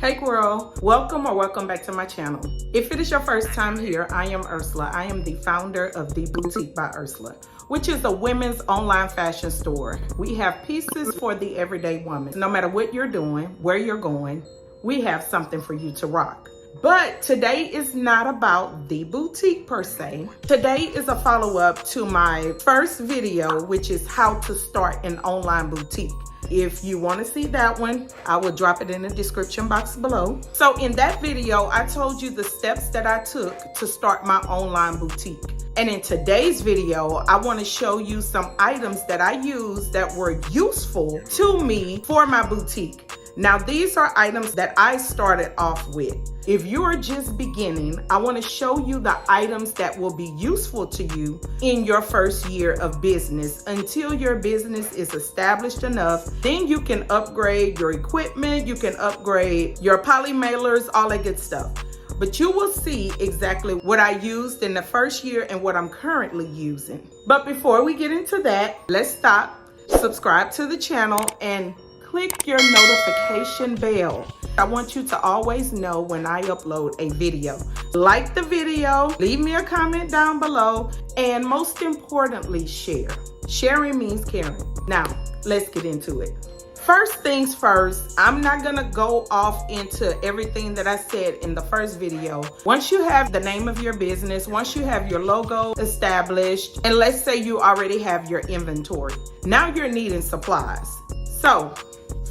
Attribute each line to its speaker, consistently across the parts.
Speaker 1: Hey GWURL, welcome back to my channel. If it is your first time here, I am Ursula. I am the founder of The Boutique by Ursula, which is a women's online fashion store. We have pieces for the everyday woman. No matter what you're doing, where you're going, we have something for you to rock. But today is not about the boutique per se. Today is a follow-up to my first video, which is how to start an online boutique. If you want to see that one, I will drop it in the description box below. So in that video, I told you the steps that I took to start my online boutique. And in today's video, I want to show you some items that I used that were useful to me for my boutique. Now, these are items that I started off with. If you are just beginning, I want to show you the items that will be useful to you in your first year of business until your business is established enough. Then you can upgrade your equipment, you can upgrade your poly mailers, all that good stuff. But you will see exactly what I used in the first year and what I'm currently using. But before we get into that, let's stop, subscribe to the channel, and click your notification bell. I want you to always know when I upload a video. Like the video, leave me a comment down below, and most importantly, share. Sharing means caring. Now, let's get into it. First things first, I'm not gonna go off into everything that I said in the first video. Once you have the name of your business, once you have your logo established, and let's say you already have your inventory, now you're needing supplies. So,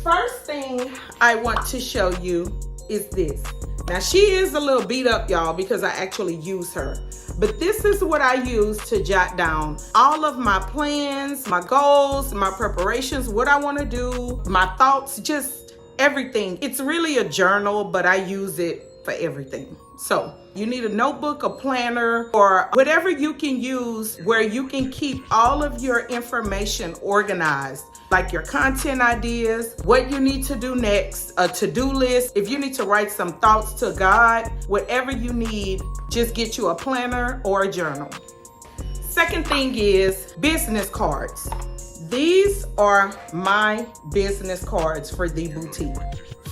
Speaker 1: first thing I want to show you is this. Now, she is a little beat up, y'all, because I actually use her. But this is what I use to jot down all of my plans, my goals, my preparations, what I want to do, my thoughts, just everything. It's really a journal, but I use it for everything. So you need a notebook, a planner, or whatever you can use where you can keep all of your information organized, like your content ideas, what you need to do next, a to-do list. If you need to write some thoughts to God, whatever you need, just get you a planner or a journal. Second thing is business cards. These are my business cards for the boutique,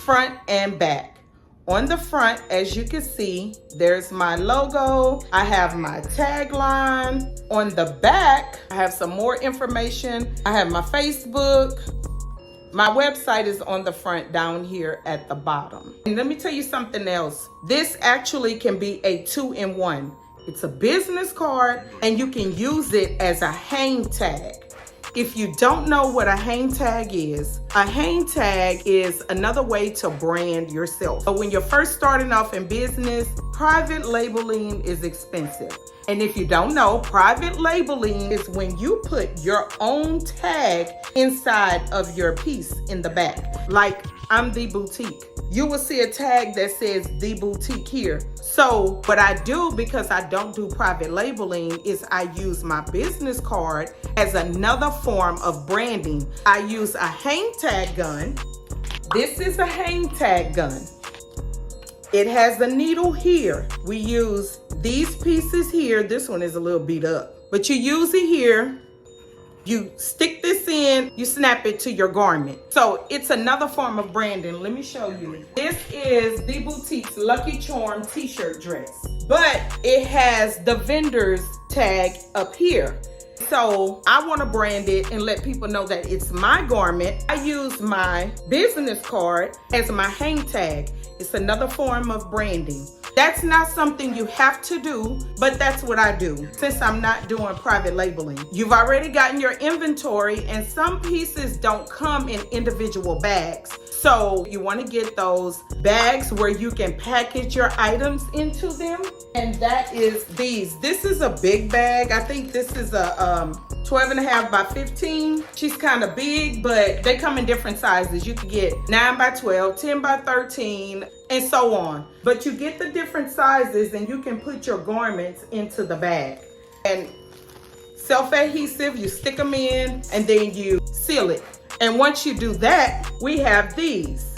Speaker 1: front and back. On the front, as you can see, there's my logo. I have my tagline. On the back, I have some more information. I have my Facebook. My website is on the front down here at the bottom. And let me tell you something else. This actually can be a 2-in-1. It's a business card and you can use it as a hang tag. If you don't know what a hang tag is another way to brand yourself. But when you're first starting off in business, private labeling is expensive. And if you don't know, private labeling is when you put your own tag inside of your piece in the back. Like, I'm the boutique. You will see a tag that says the boutique here. So what I do, because I don't do private labeling, is I use my business card as another form of branding. I use a hang tag gun. This is a hang tag gun. It has the needle here. We use these pieces here. This one is a little beat up, but you use it here. You stick this in, you snap it to your garment. So it's another form of branding. Let me show you. This is the boutique's Lucky Charm t-shirt dress, but it has the vendor's tag up here. So I want to brand it and let people know that it's my garment. I use my business card as my hang tag. It's another form of branding. That's not something you have to do, but that's what I do since I'm not doing private labeling. You've already gotten your inventory, and some pieces don't come in individual bags. So you want to get those bags where you can package your items into them. And that is these. This is a big bag. I think this is a 12.5 by 15. She's kind of big, but they come in different sizes. You can get 9 by 12, 10 by 13, and so on. But you get the different sizes and you can put your garments into the bag. And self-adhesive, you stick them in and then you seal it. And once you do that, we have these.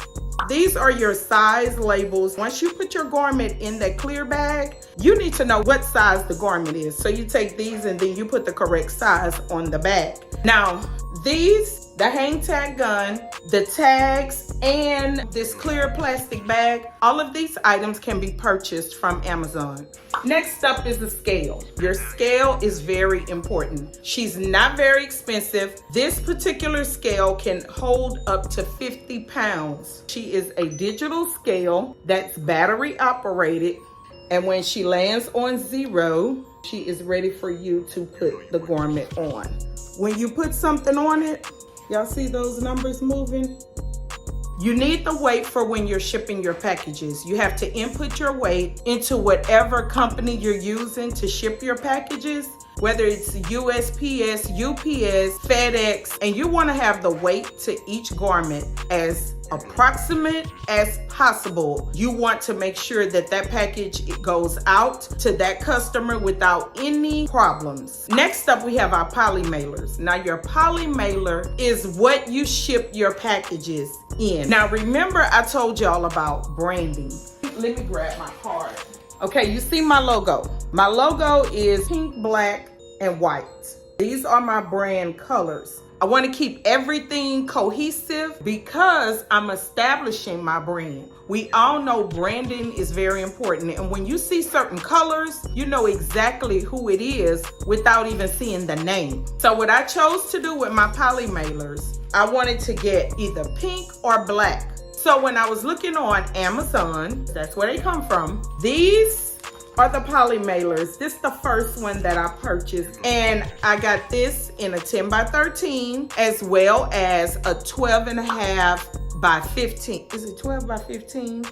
Speaker 1: These are your size labels. Once you put your garment in that clear bag, you need to know what size the garment is. So you take these and then you put the correct size on the bag. Now, these, the hang tag gun, the tags, and this clear plastic bag, all of these items can be purchased from Amazon. Next up is the scale. Your scale is very important. She's not very expensive. This particular scale can hold up to 50 pounds. She is a digital scale that's battery operated. And when she lands on 0, she is ready for you to put the garment on. When you put something on it, y'all see those numbers moving? You need the weight for when you're shipping your packages. You have to input your weight into whatever company you're using to ship your packages, whether it's USPS, UPS, FedEx, and you want to have the weight to each garment as approximate as possible. You want to make sure that that package goes out to that customer without any problems. Next up, we have our poly mailers. Now, your poly mailer is what you ship your packages in. Now, remember I told y'all about branding. Let me grab my card. Okay, you see my logo. My logo is pink, black, and white. These are my brand colors. I want to keep everything cohesive because I'm establishing my brand. We all know branding is very important. And when you see certain colors, you know exactly who it is without even seeing the name. So what I chose to do with my poly mailers, I wanted to get either pink or black. So when I was looking on Amazon, that's where they come from, these are the poly mailers. This is the first one that I purchased, and I got this in a 10 by 13 as well as a 12.5 by 15. Is it 12 by 15?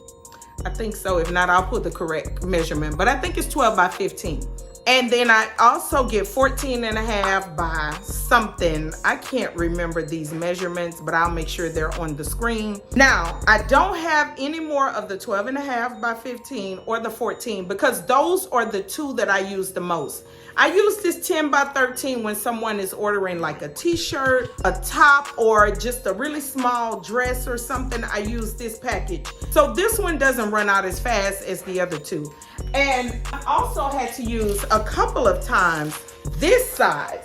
Speaker 1: I think so. If not, I'll put the correct measurement, but I think it's 12 by 15. And then I also get 14.5 by something. I can't remember these measurements, but I'll make sure they're on the screen. Now, I don't have any more of the 12.5 by 15 or the 14 because those are the two that I use the most. I use this 10 by 13 when someone is ordering like a t-shirt, a top, or just a really small dress or something. I use this package. So this one doesn't run out as fast as the other two. And I also had to use a couple of times this size.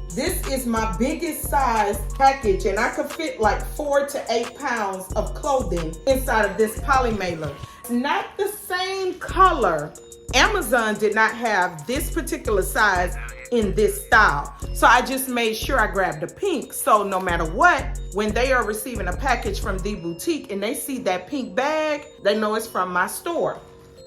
Speaker 1: This is my biggest size package, and I could fit like 4 to 8 pounds of clothing inside of this poly mailer. It's not the same color. Amazon did not have this particular size in this style. So I just made sure I grabbed a pink. So no matter what, when they are receiving a package from the boutique and they see that pink bag, they know it's from my store.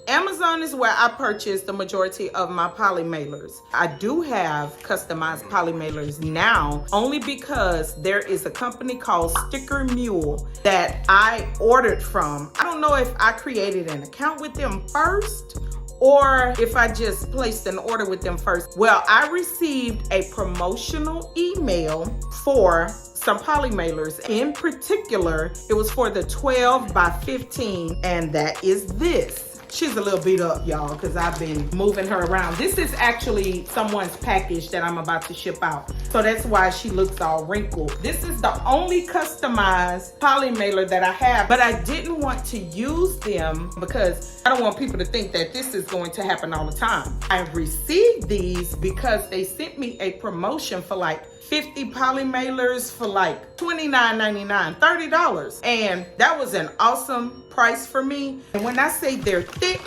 Speaker 1: Amazon is where I purchase the majority of my poly mailers. I do have customized poly mailers now only because there is a company called Sticker Mule that I ordered from. I don't know if I created an account with them first or if I just placed an order with them first. Well, I received a promotional email for some poly mailers. In particular, it was for the 12 by 15, and that is this. She's a little beat up, y'all, because I've been moving her around. This is actually someone's package that I'm about to ship out. So that's why she looks all wrinkled. This is the only customized poly mailer that I have, but I didn't want to use them because I don't want people to think that this is going to happen all the time. I received these because they sent me a promotion for like 50 poly mailers for like $29.99, $30. And that was an awesome price for me. And when I say they're thick,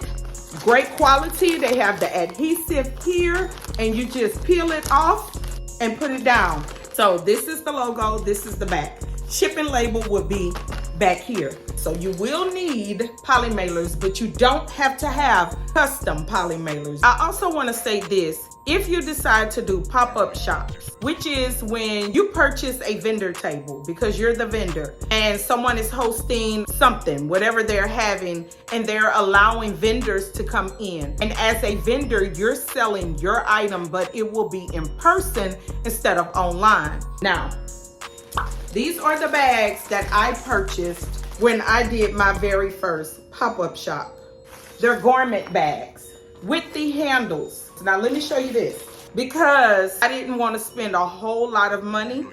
Speaker 1: great quality, they have the adhesive here and you just peel it off and put it down. So this is the logo, this is the back. Shipping label will be back here. So you will need poly mailers, but you don't have to have custom poly mailers. I also want to say this. If you decide to do pop-up shops, which is when you purchase a vendor table because you're the vendor and someone is hosting something, whatever they're having, and they're allowing vendors to come in. And as a vendor, you're selling your item, but it will be in person instead of online. Now, these are the bags that I purchased when I did my very first pop-up shop. They're garment bags with the handles. Now let me show you this. Because I didn't want to spend a whole lot of money,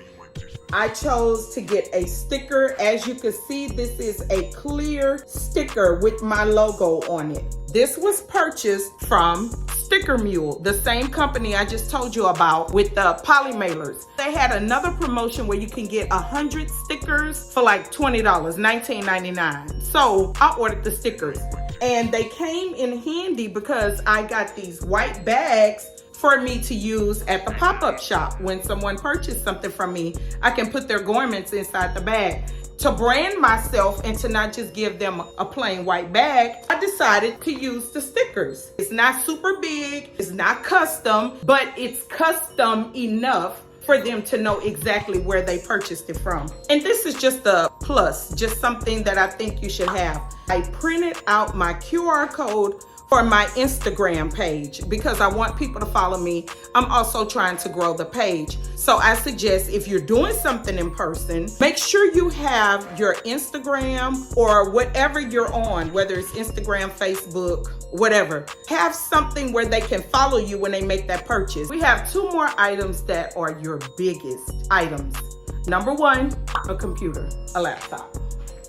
Speaker 1: I chose to get a sticker. As you can see, this is a clear sticker with my logo on it. This was purchased from Sticker Mule, the same company I just told you about with the poly mailers. They had another promotion where you can get 100 stickers for like $20, $19.99. So I ordered the stickers and they came in handy because I got these white bags for me to use at the pop-up shop. When someone purchased something from me, I can put their garments inside the bag. To brand myself and to not just give them a plain white bag, I decided to use the stickers. It's not super big, it's not custom, but it's custom enough for them to know exactly where they purchased it from. And this is just a plus, just something that I think you should have. I printed out my QR code for my Instagram page because I want people to follow me. I'm also trying to grow the page. So I suggest if you're doing something in person, make sure you have your Instagram or whatever you're on, whether it's Instagram, Facebook, whatever. Have something where they can follow you when they make that purchase. We have 2 more items that are your biggest items. Number 1, a computer, a laptop.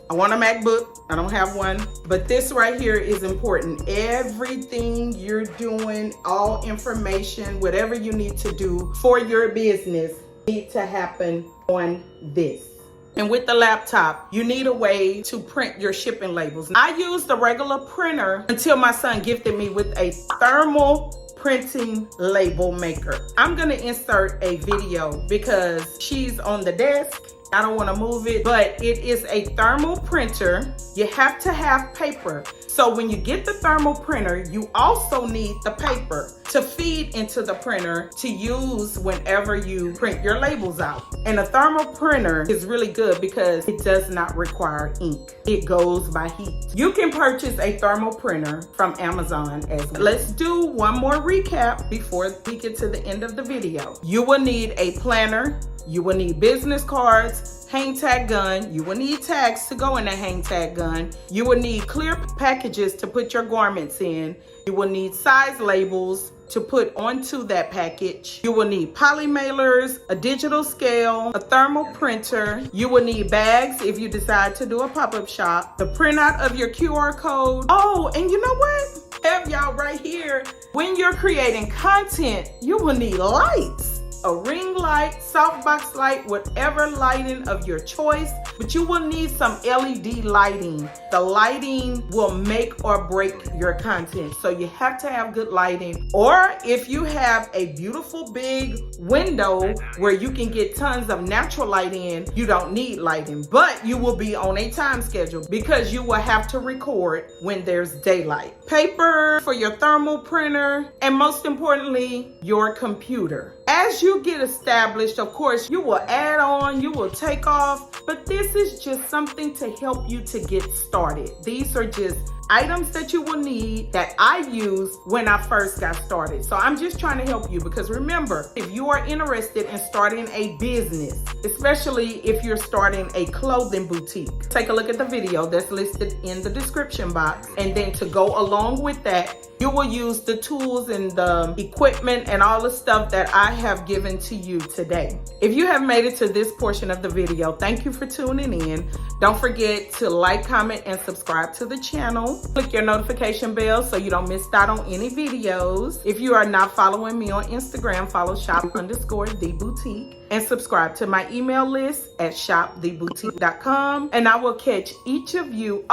Speaker 1: I want a MacBook, I don't have one, but this right here is important. Everything you're doing, all information, whatever you need to do for your business need to happen on this. And with the laptop, you need a way to print your shipping labels. I used a regular printer until my son gifted me with a thermal printing label maker. I'm gonna insert a video because she's on the desk. I don't want to move it, but it is a thermal printer. You have to have paper. So when you get the thermal printer, you also need the paper to feed into the printer to use whenever you print your labels out. And a thermal printer is really good because it does not require ink. It goes by heat. You can purchase a thermal printer from Amazon as well. Let's do one more recap before we get to the end of the video. You will need a planner. You will need business cards, hang tag gun. You will need tags to go in the hang tag gun. You will need clear packages to put your garments in. You will need size labels to put onto that package. You will need poly mailers, a digital scale, a thermal printer. You will need bags if you decide to do a pop-up shop, the printout of your QR code. Oh, and you know what? I have y'all right here. When you're creating content, you will need lights. A ring light, softbox light, whatever lighting of your choice, but you will need some LED lighting. The lighting will make or break your content. So you have to have good lighting. Or if you have a beautiful big window where you can get tons of natural light in, you don't need lighting, but you will be on a time schedule because you will have to record when there's daylight. Paper for your thermal printer, and most importantly, your computer. As you get established, of course, you will add on, you will take off, but this is just something to help you to get started. These are just items that you will need that I used when I first got started. So I'm just trying to help you because remember, if you are interested in starting a business, especially if you're starting a clothing boutique, take a look at the video that's listed in the description box. And then to go along with that, you will use the tools and the equipment and all the stuff that I have given to you today. If you have made it to this portion of the video, thank you for tuning in. Don't forget to like, comment, and subscribe to the channel. Click your notification bell so you don't miss out on any videos. If you are not following me on Instagram, follow shop_theboutique and subscribe to my email list at shoptheboutique.com. And I will catch each of you.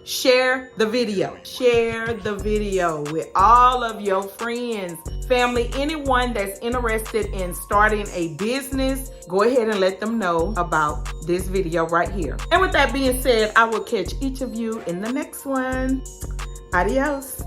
Speaker 1: Share the video. Share the video with all of your friends, family, anyone that's interested in starting a business. Go ahead and let them know about this video right here. And with that being said, I will catch each of you in the next one. Adios.